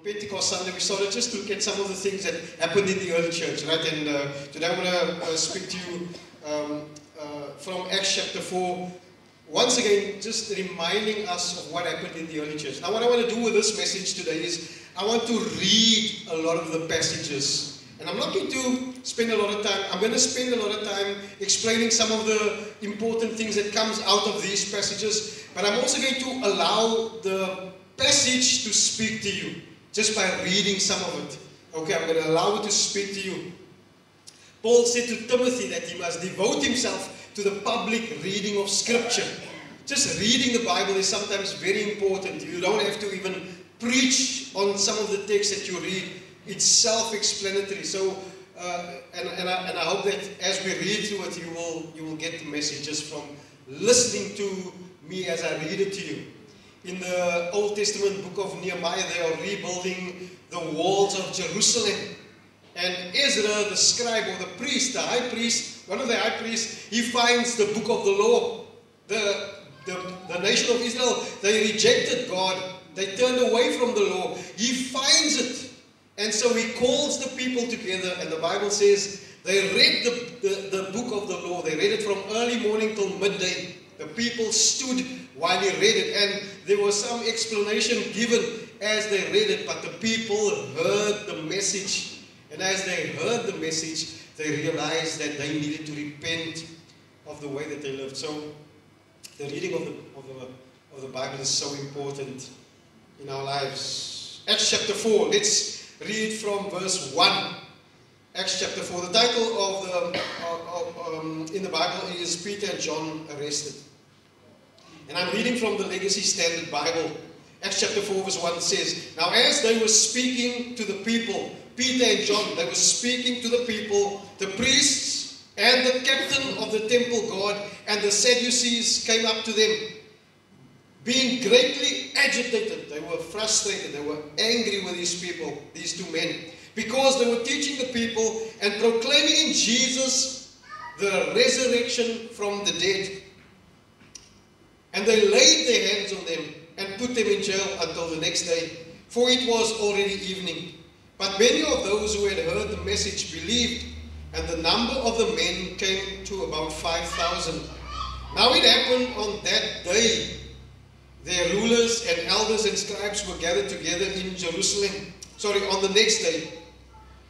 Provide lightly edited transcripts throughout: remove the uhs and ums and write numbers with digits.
Pentecost Sunday, we started just to look at some of the things that happened in the early church, right? And today I'm going to speak to you from Acts chapter 4. Once again, just reminding us of what happened in the early church. Now, what I want to do with this message today is I want to read a lot of the passages. And I'm not going to spend a lot of time. I'm going to spend a lot of time explaining some of the important things that comes out of these passages. But I'm also going to allow the passage to speak to you just by reading some of it. Okay, I'm going to allow it to speak to you. Paul said to Timothy that he must devote himself to the public reading of Scripture. Just reading the Bible is sometimes very important. You don't have to even preach on some of the texts that you read. It's self-explanatory. So, and I hope that as we read through it, you will get the message just from listening to me as I read it to you. In the Old Testament book of Nehemiah, they are rebuilding the walls of Jerusalem. And Ezra, the scribe or the priest, the high priest, one of the high priests, he finds the book of the law. The nation of Israel, they rejected God. They turned away from the law. He finds it. And so he calls the people together, and the Bible says they read the book of the law. They read it from early morning till midday. The people stood while he read it, and there was some explanation given as they read it, but the people heard the message. And as they heard the message, they realized that they needed to repent of the way that they lived. So the reading of the Bible is so important in our lives. Acts chapter 4, let's read from verse 1. Acts chapter 4. The title of in the Bible is Peter and John Arrested. And I'm reading from the Legacy Standard Bible. Acts chapter 4 verse 1 says, Now as they were speaking to the people, Peter and John, they were speaking to the people, the priests and the captain of the temple guard and the Sadducees came up to them. Being greatly agitated, they were frustrated, they were angry with these people, these two men, because they were teaching the people and proclaiming in Jesus the resurrection from the dead. And they laid their hands on them and put them in jail until the next day, for it was already evening. But many of those who had heard the message believed, and the number of the men came to about 5,000. Now it happened on that day, their rulers and elders and scribes were gathered together in Jerusalem. On the next day.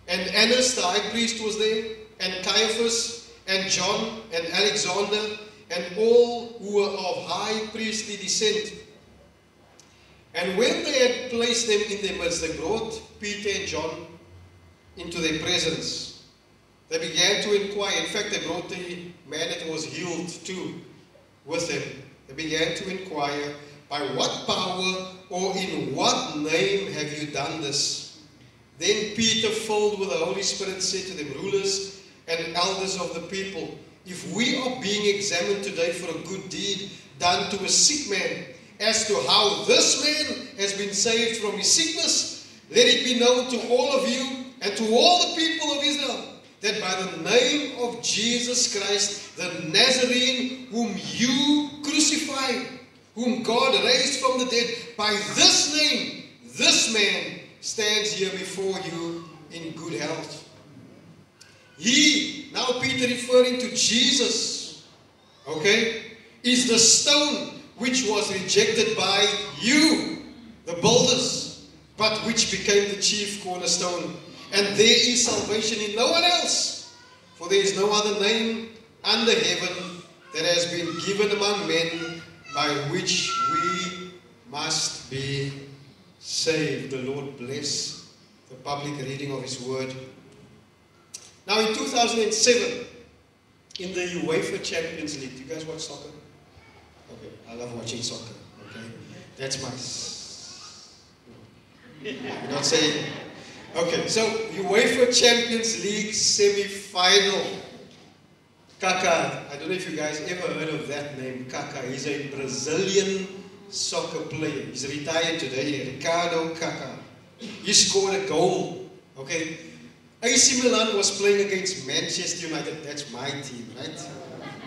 And Annas the high priest was there, and Caiaphas, and John, and Alexander, and all who were of high priestly descent. And when they had placed them in their midst, they brought Peter and John into their presence. They began to inquire. In fact, they brought the man that was healed too with them. They began to inquire, by what power or in what name have you done this? Then Peter, filled with the Holy Spirit, said to them, rulers and elders of the people, if we are being examined today for a good deed done to a sick man, as to how this man has been saved from his sickness, let it be known to all of you and to all the people of Israel, that by the name of Jesus Christ, the Nazarene, whom you crucified, whom God raised from the dead, by this name, this man stands here before you in good health. He, now Peter referring to Jesus, okay, is the stone which was rejected by you, the builders, but which became the chief cornerstone. And there is salvation in no one else, for there is no other name under heaven that has been given among men by which we must be saved. The Lord bless the public reading of His Word. Now in 2007, in the UEFA Champions League, do you guys watch soccer? Okay, I love watching soccer, okay? That's my... You're not saying... Okay, so UEFA Champions League semi-final. Kaká, I don't know if you guys ever heard of that name, Kaká. He's a Brazilian soccer player. He's retired today, Ricardo Kaká. He scored a goal, okay? AC Milan was playing against Manchester United. That's my team, right?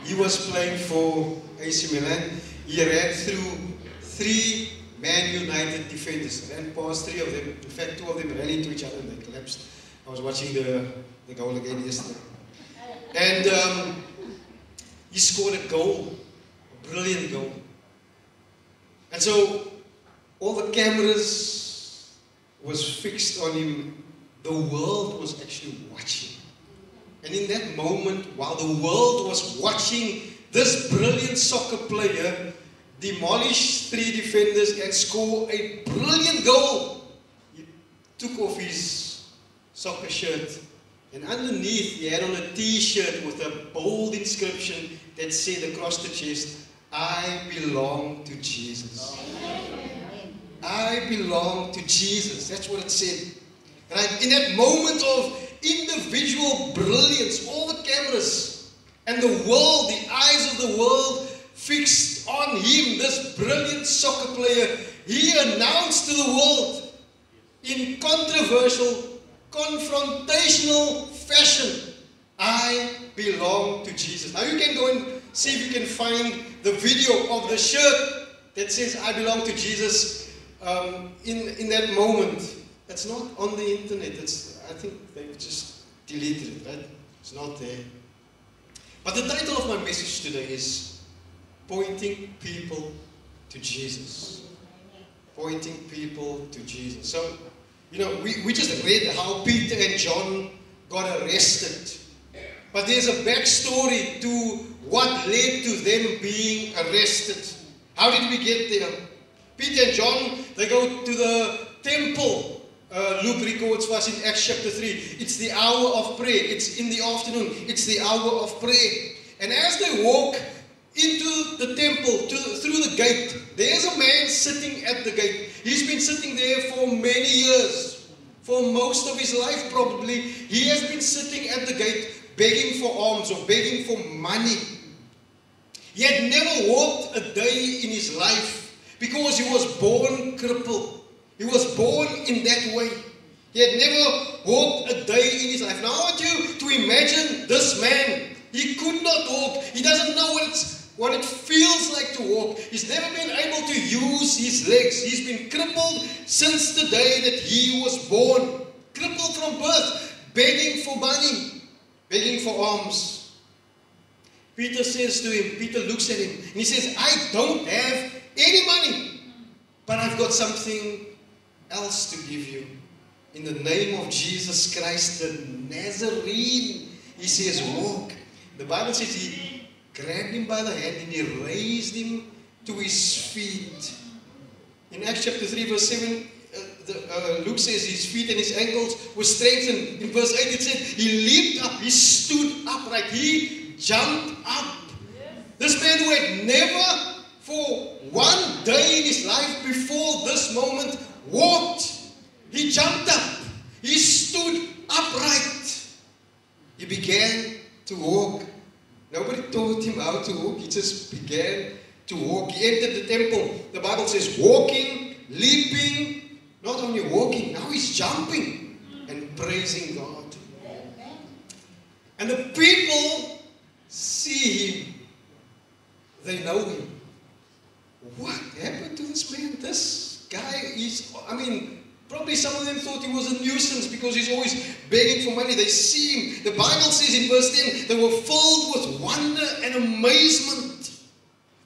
He was playing for AC Milan. He ran through 3 Man United defenders. Ran past 3 of them. In fact, 2 of them ran into each other and they collapsed. I was watching the goal again yesterday. And he scored a goal. A brilliant goal. And so all the cameras was fixed on him. The world was actually watching. And in that moment, while the world was watching this brilliant soccer player demolish 3 defenders and score a brilliant goal, he took off his soccer shirt, and underneath he had on a t-shirt with a bold inscription that said across the chest, "I belong to Jesus." I belong to Jesus. That's what it said. Right? In that moment of individual brilliance, all the cameras and the world, the eyes of the world fixed on him, this brilliant soccer player, he announced to the world in controversial, confrontational fashion, "I belong to Jesus." Now you can go and see if you can find the video of the shirt that says, "I belong to Jesus," in that moment. It's not on the internet. I think they've just deleted it, right? It's not there. But the title of my message today is Pointing People to Jesus. Pointing people to Jesus. So, you know, we just read how Peter and John got arrested. But there's a backstory to what led to them being arrested. How did we get there? Peter and John, they go to the temple. Luke records for us in Acts chapter 3. It's the hour of prayer. It's in the afternoon. It's the hour of prayer. And as they walk into the temple, through the gate, there's a man sitting at the gate. He's been sitting there for many years. For most of his life probably. He has been sitting at the gate begging for alms or begging for money. He had never walked a day in his life because he was born crippled. He was born in that way. He had never walked a day in his life. Now I want you to imagine this man. He could not walk. He doesn't know what it feels like to walk. He's never been able to use his legs. He's been crippled since the day that he was born. Crippled from birth, begging for money, begging for alms. Peter says to him, Peter looks at him, and he says, "I don't have any money, but I've got something else to give you. In the name of Jesus Christ, the Nazarene," he says, "walk." The Bible says he grabbed him by the hand and he raised him to his feet. In Acts chapter 3 verse 7, Luke says his feet and his ankles were strengthened. In verse 8 it said he leaped up, he stood upright, he jumped up. This man who had never for one day in his life before this moment walked. He jumped up. He stood upright. He began to walk. Nobody taught him how to walk. He just began to walk. He entered the temple. The Bible says walking, leaping, not only walking, now he's jumping and praising God. And the people see him. They know him. What happened to this man? This guy is, probably some of them thought he was a nuisance because he's always begging for money. They see him. The Bible says in verse 10, they were filled with wonder and amazement.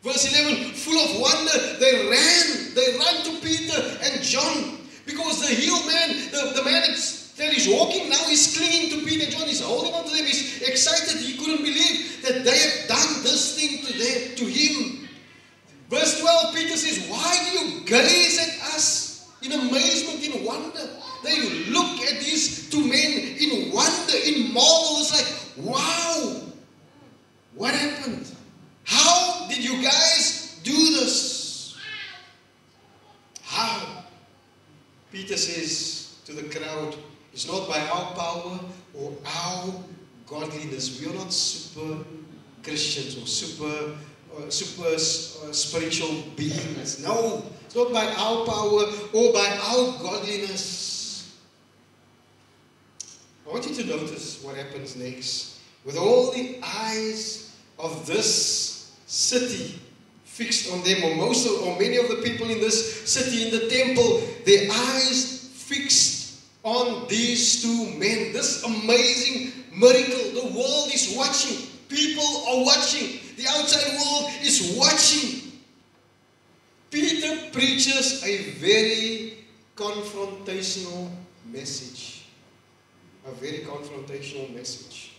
Verse 11, full of wonder, they ran to Peter and John. Because the healed man, the man that is walking now, is clinging to Peter and John. He's holding on to them. He's excited. He couldn't believe that they had done this thing to him. Verse 12, Peter says, "Why do you gaze at us in amazement, in wonder?" They look at these two men in wonder, in marvel. It's like, wow, what happened? How did you guys do this? How? Peter says to the crowd, it's not by our power or our godliness. We are not super Christians or super spiritual beings. No, it's not by our power or by our godliness. I want you to notice what happens next. With all the eyes of this city fixed on them, or many of the people in this city, in the temple, their eyes fixed on these two men. This amazing miracle. The world is watching. People are watching. The outside world is watching. Peter preaches a very confrontational message. A very confrontational message.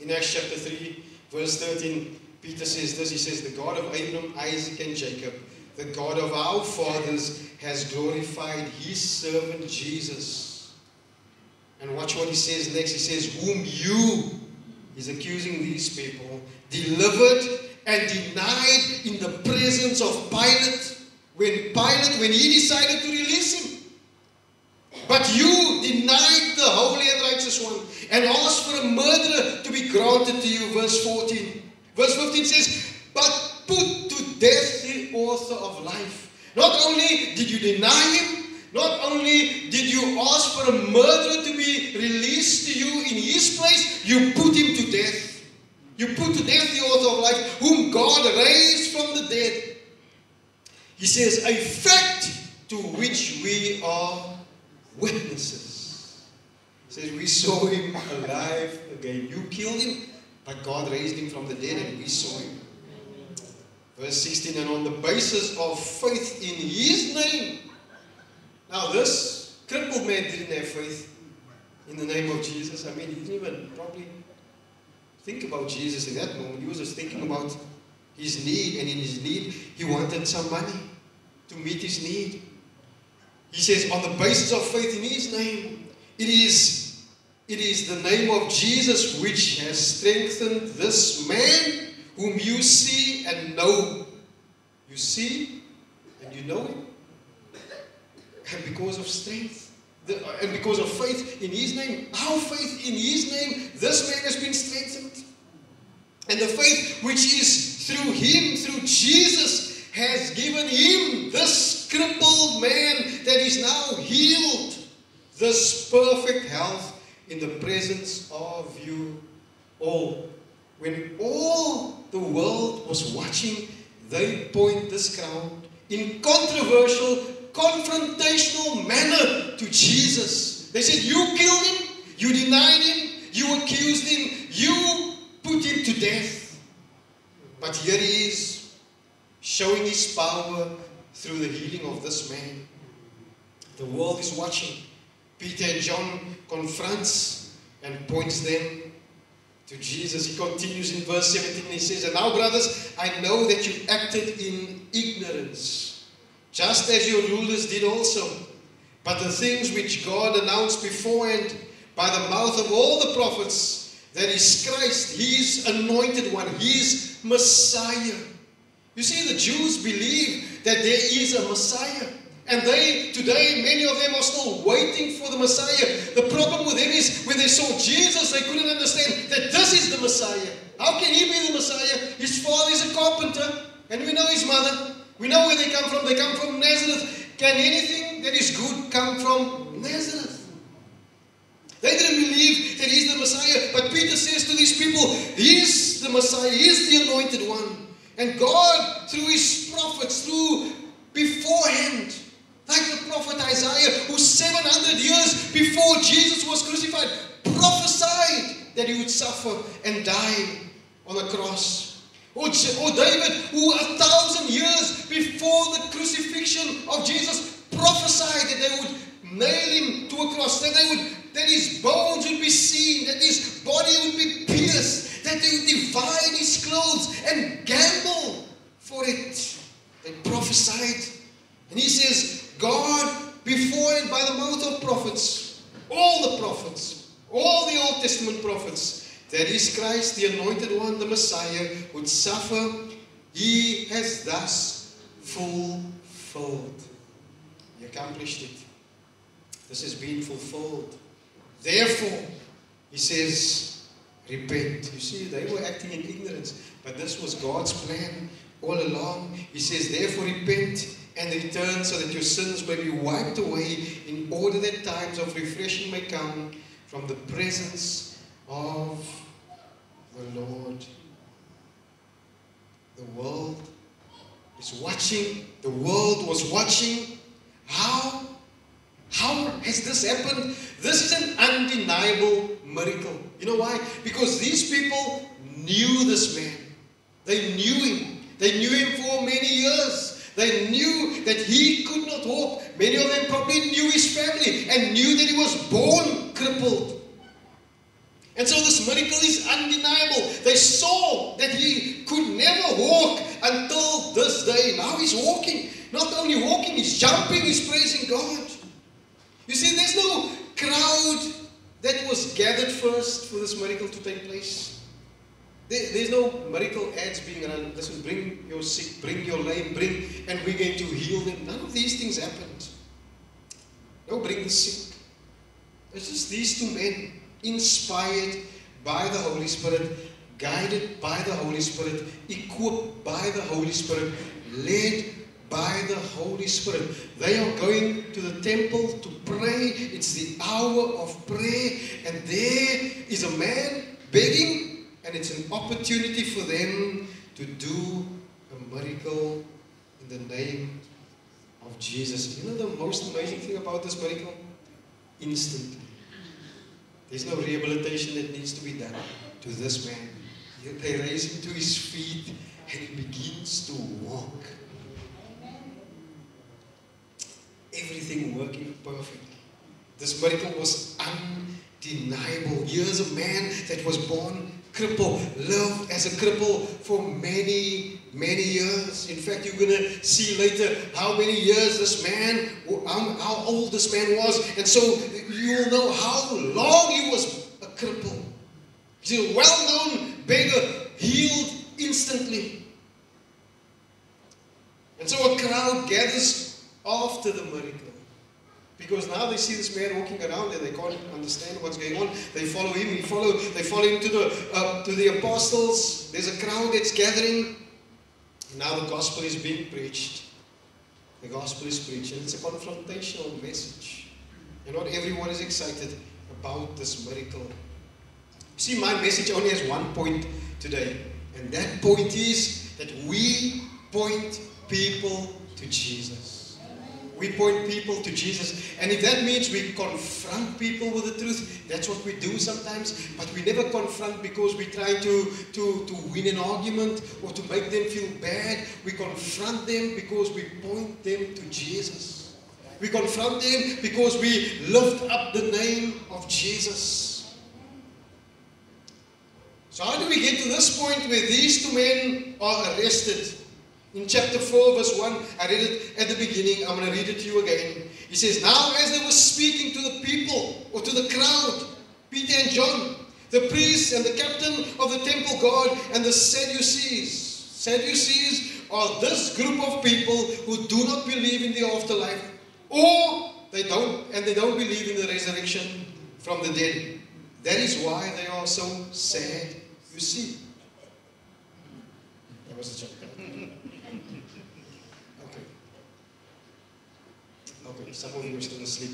In Acts chapter 3, verse 13, Peter says this. He says, the God of Abraham, Isaac, and Jacob, the God of our fathers, has glorified his servant Jesus. And watch what he says next. He says, whom you, he's accusing these people, delivered and denied in the presence of Pilate, when he decided to release him. But you denied the holy and righteous one and asked for a murderer to be granted to you. Verse 14. Verse 15 says, but put to death the author of life. Not only did you deny him, not only did you ask for a murderer to be released to you in his place, you put him to death. You put to death the author of life, whom God raised from the dead. He says, a fact to which we are witnesses. He says, we saw him alive again. You killed him, but God raised him from the dead and we saw him. Verse 16, and on the basis of faith in his name. Now this crippled man didn't have faith in the name of Jesus. I mean, he didn't even probably think about Jesus in that moment. He was just thinking about his need, and in his need, he wanted some money to meet his need. He says, on the basis of faith in his name, it is the name of Jesus which has strengthened this man whom you see and know. You see and you know him. And because of strength, and because of faith in his name, our faith in his name, this man has been strengthened. And the faith which is through him, through Jesus, has given him, this crippled man that is now healed, this perfect health in the presence of you all. When all the world was watching, they point this crowd in controversial, confrontational manner to Jesus. They said, you killed him, you denied him, you accused him, you put him to death. But here he is, showing his power through the healing of this man. The world is watching. Peter and John confronts and points them to Jesus. He continues in verse 17. He says, and now, brothers, I know that you acted in ignorance, just as your rulers did also. But the things which God announced beforehand by the mouth of all the prophets, that is Christ, his anointed one, his Messiah. You see, the Jews believe that there is a Messiah. And today, many of them are still waiting for the Messiah. The problem with them is when they saw Jesus, they couldn't understand that this is the Messiah. How can he be the Messiah? His father is a carpenter, and we know his mother. We know where they come from. They come from Nazareth. Can anything that is good come from Nazareth? They didn't believe that he's the Messiah. But Peter says to these people, he's the Messiah. He's the anointed one. And God, through his prophets, through beforehand, like the prophet Isaiah, who 700 years before Jesus was crucified, prophesied that he would suffer and die on the cross. Or David, who 1,000 years before the crucifixion of Jesus, prophesied that they would nail him to a cross, that his bones would be seen, that his body would be pierced, that they would divide his clothes and gamble for it. They prophesied. And he says, God, before and by the mouth of prophets, all the prophets, all the Old Testament prophets, that is Christ, the anointed one, the Messiah, would suffer. He has thus fulfilled. He accomplished it. This has been fulfilled. Therefore, he says, repent. You see, they were acting in ignorance, but this was God's plan all along. He says, therefore repent and return so that your sins may be wiped away, in order that times of refreshing may come from the presence of the Lord. The world is watching. The world was watching. How has this happened? This is an undeniable miracle. You know why? Because these people knew this man. They knew him. They knew him for many years. They knew that he could not walk. Many of them probably knew his family and knew that he was born crippled. And so this miracle is undeniable. They saw that he could never walk until this day. Now he's walking. Not only walking, he's jumping, he's praising God. You see, there's no crowd that was gathered first for this miracle to take place. There's no miracle ads being run. Listen, bring your sick, bring your lame, and we're going to heal them. None of these things happened. No, bring the sick. It's just these two men, inspired by the Holy Spirit, guided by the Holy Spirit, equipped by the Holy Spirit, led by the Holy Spirit. They are going to the temple to pray. It's the hour of prayer, and there is a man begging. And it's an opportunity for them to do a miracle in the name of Jesus. You know the most amazing thing about this miracle? Instantly. There's no rehabilitation that needs to be done to this man. They raise him to his feet and he begins to walk. Everything working perfectly. This miracle was undeniable. Here's a man that was born cripple, lived as a cripple for many, many years. In fact, you're going to see later how many years this man, how old this man was. And so you'll know how long he was a cripple. He's a well-known beggar, healed instantly. And so a crowd gathers after the miracle. Because now they see this man walking around and they can't understand what's going on. They follow him. They follow him to the apostles. There's a crowd that's gathering. And now the gospel is being preached. The gospel is preached. And it's a confrontational message. And not everyone is excited about this miracle. See, my message only has one point today. And that point is that we point people to Jesus. We point people to Jesus. And if that means we confront people with the truth, that's what we do sometimes. But we never confront because we're trying to win an argument or to make them feel bad. We confront them because we point them to Jesus. We confront them because we lift up the name of Jesus. So how do we get to this point where these two men are arrested? In chapter 4, verse 1, I read it at the beginning. I'm going to read it to you again. He says, now as they were speaking to the people, or to the crowd, Peter and John, the priests and the captain of the temple guard, and the Sadducees. Sadducees are this group of people who do not believe in the afterlife, or they don't believe in the resurrection from the dead. That is why they are so sad, you see. That was a joke. Okay, some of you are still asleep.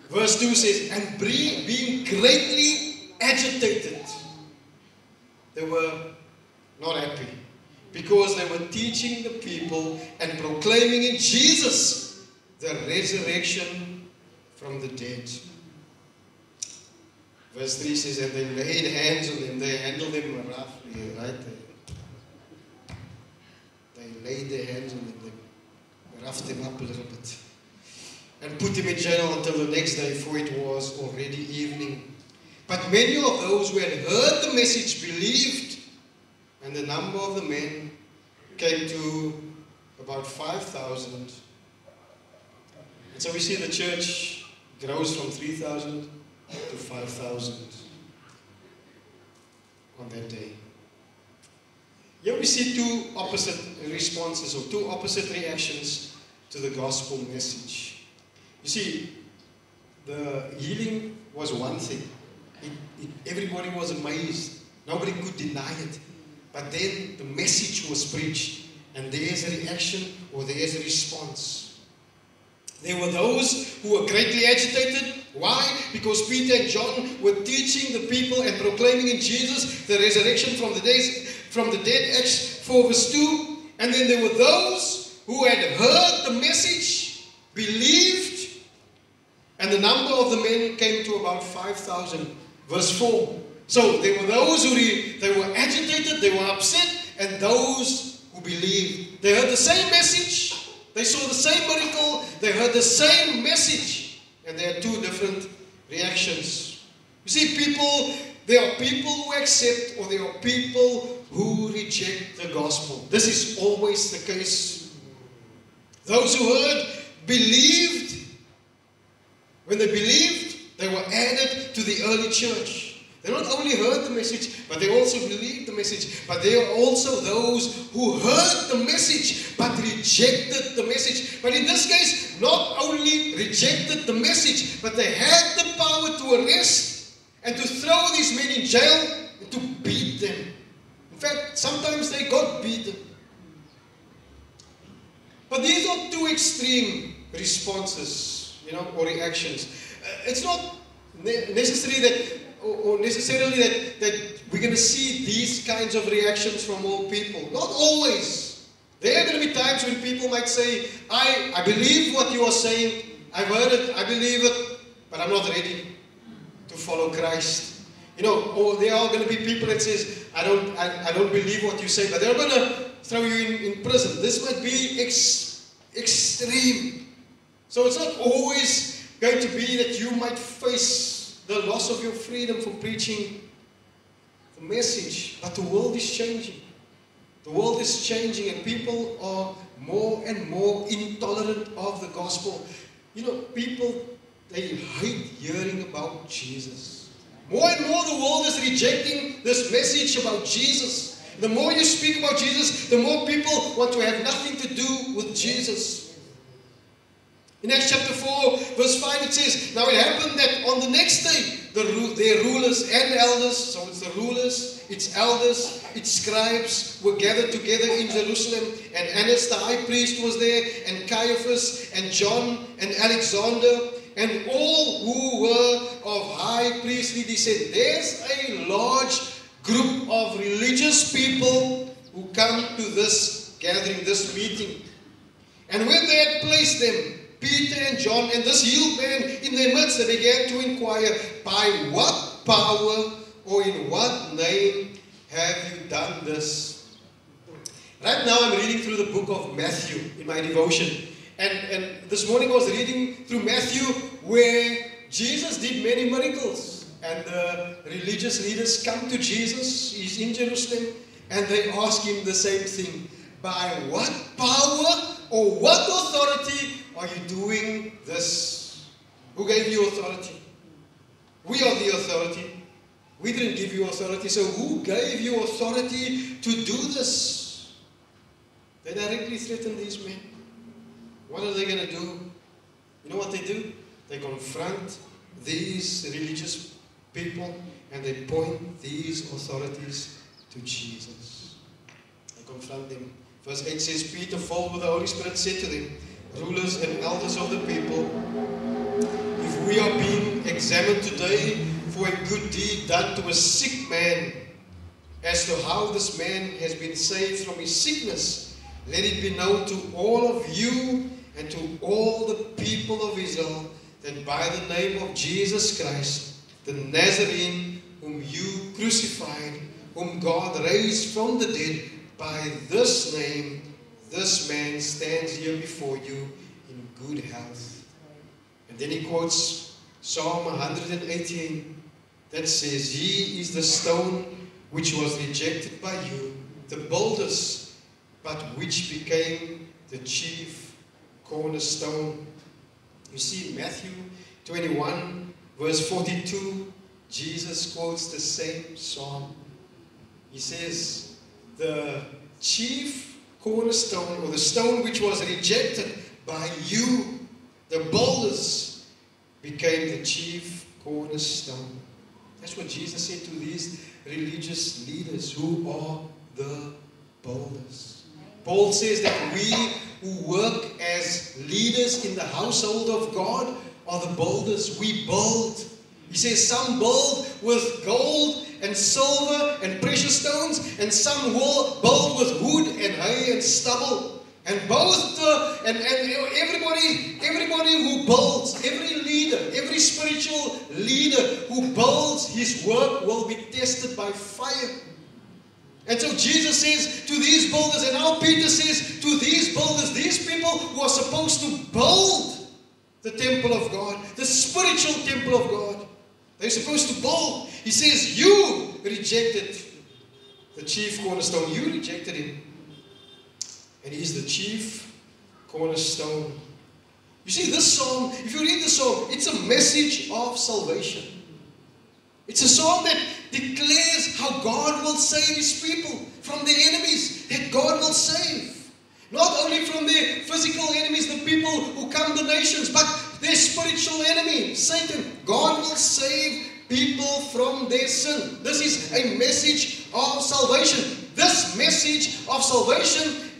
Verse 2 says, and being greatly agitated, they were not happy because they were teaching the people and proclaiming in Jesus the resurrection from the dead. Verse 3 says, and they laid hands on them, they handled them roughly, right? They laid their hands on them. Roughed him up a little bit and put him in jail until the next day, for it was already evening. But many of those who had heard the message believed, and the number of the men came to about 5,000. And so we see the church grows from 3,000 to 5,000 on that day. Here we see two opposite responses or two opposite reactions to the gospel message. You see, the healing was one thing. Everybody was amazed. Nobody could deny it. But then the message was preached, and there's a reaction or there's a response. There were those who were greatly agitated. Why? Because Peter and John were teaching the people and proclaiming in Jesus the resurrection from the dead. Acts 4 verse 2. And then there were those who had heard the message, believed, and the number of the men came to about 5,000. Verse 4. So there were those who they were agitated, they were upset, and those who believed. They heard the same message, they saw the same miracle, they heard the same message, and there are two different reactions. You see, there are people who accept, or there are people who reject the gospel. This is always the case. Those who heard, believed. When they believed, they were added to the early church. They not only heard the message, but they also believed the message. But there are also those who heard the message, but rejected the message. But in this case, not only rejected the message, but they had the power to arrest and to throw these men in jail and to beat them. In fact, sometimes they got beaten. But these are two extreme responses, or reactions. It's not necessary that we're going to see these kinds of reactions from all people. Not always. There are going to be times when people might say, I believe what you are saying, I've heard it, I believe it, but I'm not ready to follow Christ. Or there are going to be people that says, I don't believe what you say, but they're going to throw you in prison. This might be extreme. So it's not always going to be that you might face the loss of your freedom for preaching the message. But the world is changing. The world is changing, and people are more and more intolerant of the gospel. People, they hate hearing about Jesus. More and more the world is rejecting this message about Jesus. The more you speak about Jesus, the more people want to have nothing to do with Jesus. In Acts chapter 4, verse 5, it says, now it happened that on the next day, their rulers and elders, so it's the rulers, its elders, its scribes, were gathered together in Jerusalem. And Annas the high priest was there, and Caiaphas, and John, and Alexander, and all who were of high priestly descent. There's a large group of religious people who come to this gathering, this meeting. And when they had placed them, Peter and John and this healed man in their midst, they began to inquire, by what power or in what name have you done this? Right now I'm reading through the book of Matthew in my devotion. And this morning I was reading through Matthew where Jesus did many miracles. And the religious leaders come to Jesus, he's in Jerusalem, and they ask him the same thing. By what power or what authority are you doing this? Who gave you authority? We are the authority. We didn't give you authority, so who gave you authority to do this? They directly threaten these men. What are they going to do? You know what they do? They confront these religious people and they point these authorities to Jesus. They confront them. Verse 8 says, Peter, filled with the Holy Spirit, said to them, rulers and elders of the people, if we are being examined today for a good deed done to a sick man, as to how this man has been saved from his sickness, let it be known to all of you and to all the people of Israel that by the name of Jesus Christ, the Nazarene, whom you crucified, whom God raised from the dead, by this name, this man stands here before you in good health. And then he quotes Psalm 118 that says, he is the stone which was rejected by you, the builders, but which became the chief cornerstone. You see, in Matthew 21, verse 42, Jesus quotes the same psalm. He says, the chief cornerstone, or the stone which was rejected by you, the builders, became the chief cornerstone. That's what Jesus said to these religious leaders who are the builders. Paul says that we who work as leaders in the household of God are the builders. We build. He says some build with gold and silver and precious stones, and some build with wood and hay and stubble. And both and everybody who builds, every leader, every spiritual leader who builds, his work will be tested by fire. And so Jesus says to these builders, and now Peter says to these builders, these people who are supposed to build the temple of God, the spiritual temple of God, they're supposed to build. He says, you rejected the chief cornerstone. You rejected him. And he's the chief cornerstone. You see, this psalm, if you read the psalm, it's a message of salvation. It's a psalm that declares how God will save his people from their enemies, that God will save. Not only from their physical enemies, the people who come the nations, but their spiritual enemy, Satan. God will save people from their sin. This is a message of salvation. This message of salvation,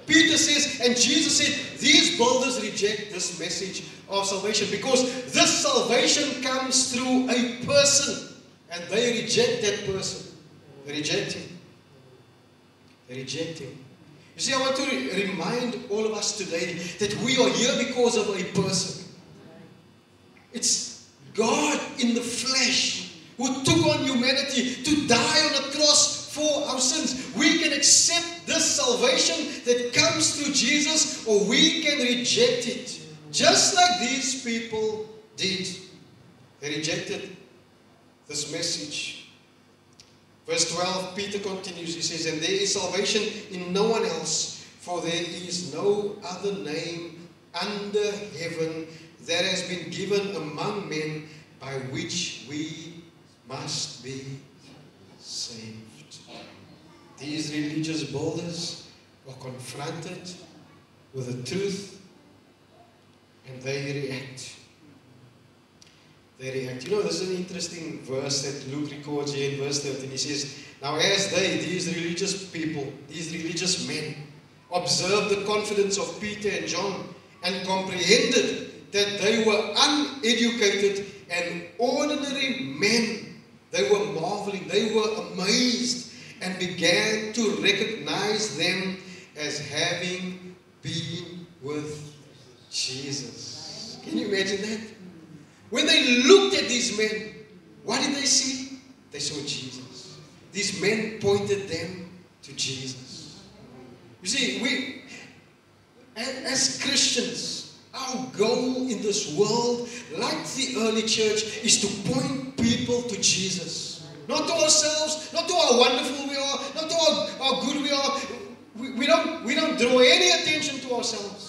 Peter says, and Jesus said, these builders reject this message of salvation because this salvation comes through a person, and they reject that person. They reject him. They reject him. You see, I want to remind all of us today that we are here because of a person. It's God in the flesh who took on humanity to die on a cross for our sins. We can accept this salvation that comes through Jesus, or we can reject it. Just like these people did. They rejected this message. Verse 12, Peter continues. He says, and there is salvation in no one else, for there is no other name under heaven that has been given among men by which we must be saved. These religious builders were confronted with the truth, and they react. They react. You know, this is an interesting verse that Luke records here in verse 13. He says, now as they, these religious people, these religious men, observed the confidence of Peter and John and comprehended that they were uneducated and ordinary men, they were marveling, they were amazed, and began to recognize them as having been with Jesus. Can you imagine that? When they looked at these men, what did they see? They saw Jesus. These men pointed them to Jesus. You see, we, as Christians, our goal in this world, like the early church, is to point people to Jesus. Not to ourselves, not to how wonderful we are, not to how good we are. We don't draw any attention to ourselves.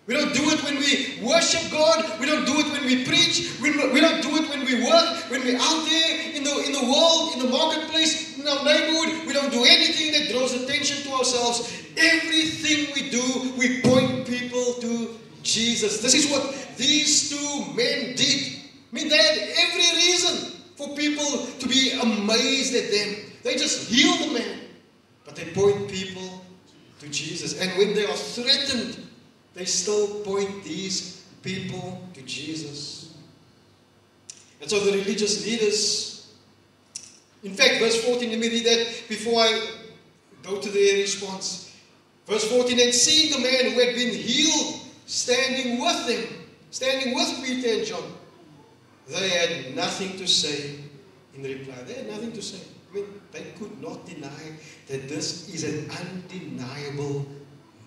We don't do it when we worship God. We don't do it when we preach. We don't do it when we work, when we're out there in the world, in the marketplace, in our neighborhood. We don't do anything that draws attention to ourselves. Everything we do, we point people to Jesus. This is what these two men did. I mean, they had every reason for people to be amazed at them. They just healed the man, but they point people to Jesus. And when they are threatened, they still point these people to Jesus. And so the religious leaders, in fact, verse 14, let me read that before I go to their response. Verse 14, and seeing the man who had been healed standing with them, standing with Peter and John, they had nothing to say in reply. They had nothing to say. I mean, they could not deny that this is an undeniable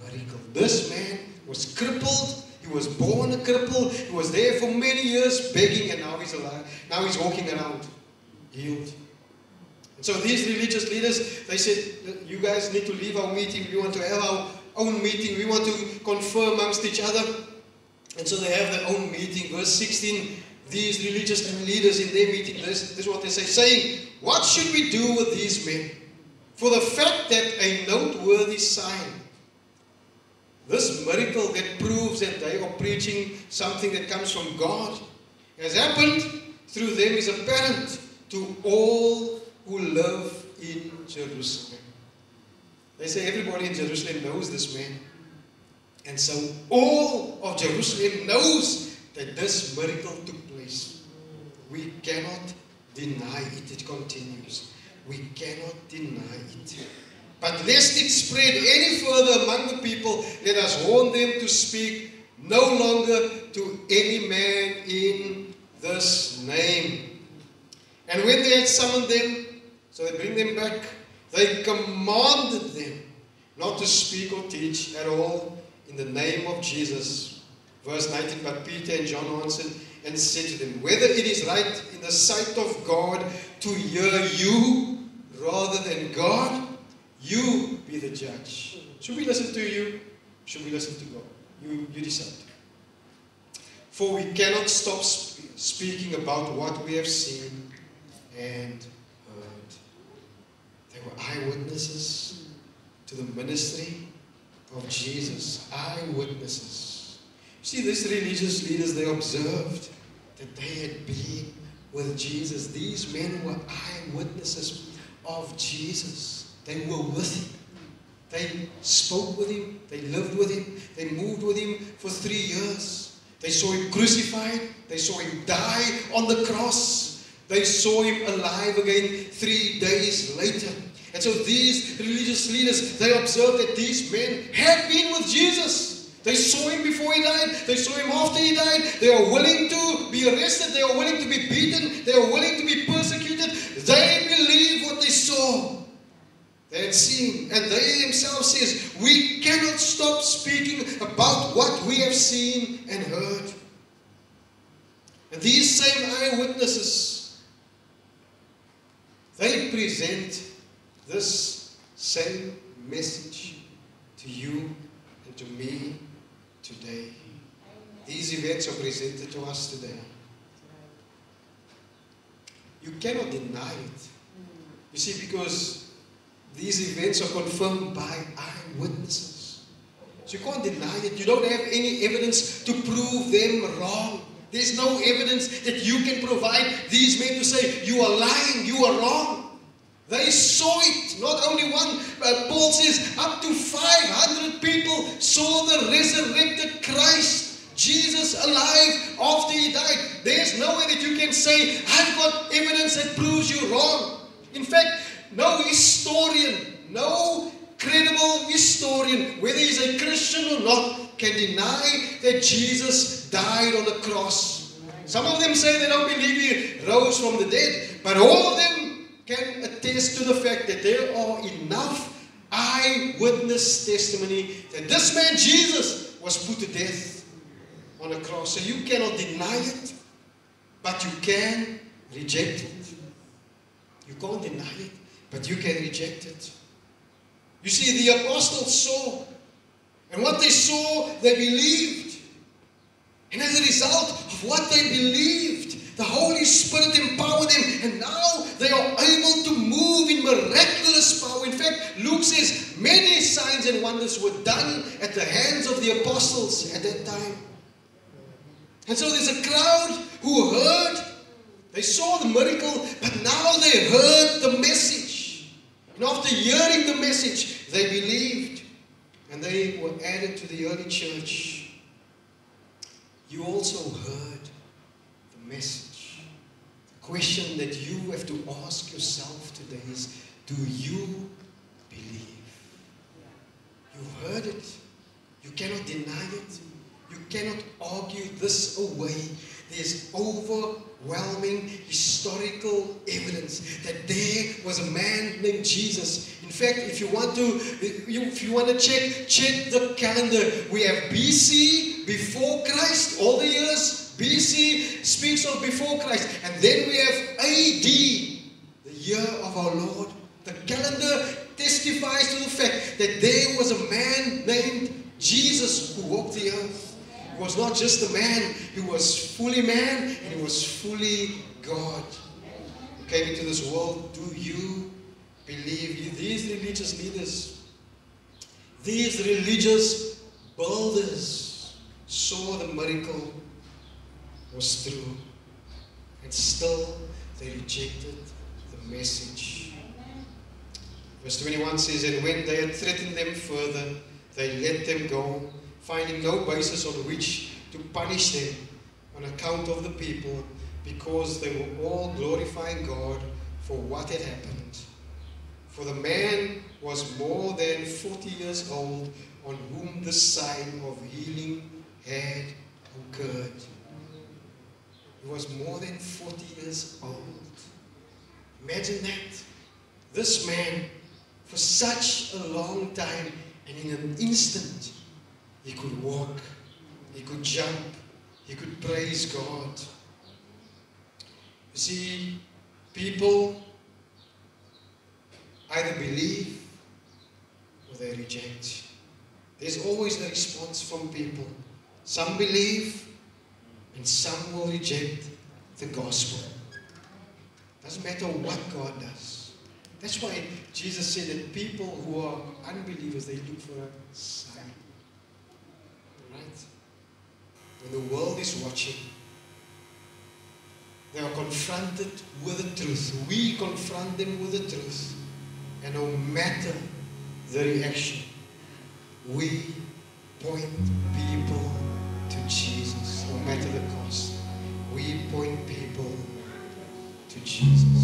miracle. This man was crippled. He was born a cripple. He was there for many years begging, and now he's alive. Now he's walking around, healed. And so these religious leaders, they said, you guys need to leave our meeting. We want to have our own meeting. We want to confer amongst each other. And so they have their own meeting. Verse 16, these religious leaders in their meeting, this is what they say, saying, what should we do with these men? For the fact that a noteworthy sign, this miracle that proves that they are preaching something that comes from God, has happened through them, is apparent to all who live in Jerusalem. They say everybody in Jerusalem knows this man. And so all of Jerusalem knows that this miracle took place. we cannot deny it. It continues. We cannot deny it. But lest it spread any further among the people, let us warn them to speak no longer to any man in this name. And when they had summoned them, so they bring them back, they commanded them not to speak or teach at all in the name of Jesus. Verse 19, but Peter and John answered and said to them, whether it is right in the sight of God to hear you rather than God, you be the judge. Should we listen to you? Should we listen to God? You decide. For we cannot stop speaking about what we have seen and heard. They were eyewitnesses to the ministry of Jesus. Eyewitnesses. See, these religious leaders, they observed that they had been with Jesus. These men were eyewitnesses of Jesus. They were with him. They spoke with him. They lived with him. They moved with him for 3 years. They saw him crucified. They saw him die on the cross. They saw him alive again 3 days later. And so these religious leaders, they observed that these men had been with Jesus. They saw him before he died. They saw him after he died. They are willing to be arrested. They are willing to be beaten. They are willing to be persecuted. They believe what they saw. They had seen. And they themselves says, we cannot stop speaking about what we have seen and heard. And these same eyewitnesses, they present this same message to you and to me today. These events are presented to us today. You cannot deny it. You see, because these events are confirmed by eyewitnesses. So you can't deny it. You don't have any evidence to prove them wrong. There's no evidence that you can provide these men to say, you are lying, you are wrong. They saw it, not only one. Paul says up to 500 people saw the resurrected Christ, Jesus, alive after he died. There's no way that you can say, I've got evidence that proves you wrong. In fact, no historian, no credible historian, whether he's a Christian or not, can deny that Jesus died on the cross. Some of them say they don't believe he rose from the dead, but all of them can attest to the fact that there are enough eyewitness testimony that this man Jesus was put to death on a cross. So you cannot deny it, but you can reject it. You can't deny it, but you can reject it. You see, the apostles saw, and what they saw, they believed. And as a result of what they believed, the Holy Spirit empowered them, and now they are able to move in miraculous power. In fact, Luke says many signs and wonders were done at the hands of the apostles at that time. And so there's a crowd who heard, they saw the miracle, but now they heard the message. And after hearing the message, they believed, and they were added to the early church. You also heard the message. Question that you have to ask yourself today is, do you believe? You heard it. You cannot deny it. You cannot argue this away. There's overwhelming historical evidence that there was a man named Jesus. In fact, if you want to check the calendar. We have BC, before Christ, all the years. BC speaks of before Christ. And then we have AD, the year of our Lord. The calendar testifies to the fact that there was a man named Jesus who walked the earth. He was not just a man, he was fully man and he was fully God. He came into this world. Do you believe? These religious leaders, these religious builders saw the miracle was true, and still they rejected the message. Verse 21 says, and when they had threatened them further, they let them go, finding no basis on which to punish them on account of the people. because they were all glorifying God for what had happened. For the man was more than 40 years old on whom the sign of healing had occurred. He was more than 40 years old. Imagine that. This man, for such a long time, and in an instant, he could walk, he could jump, he could praise God. You see, people either believe or they reject. There's always a response from people. Some believe and some will reject the gospel. Doesn't matter what God does. That's why Jesus said that people who are unbelievers, they look for a sign. Right? When the world is watching, they are confronted with the truth. We confront them with the truth. And no matter the reaction, we point people to Jesus. No matter the cost, we point people to Jesus.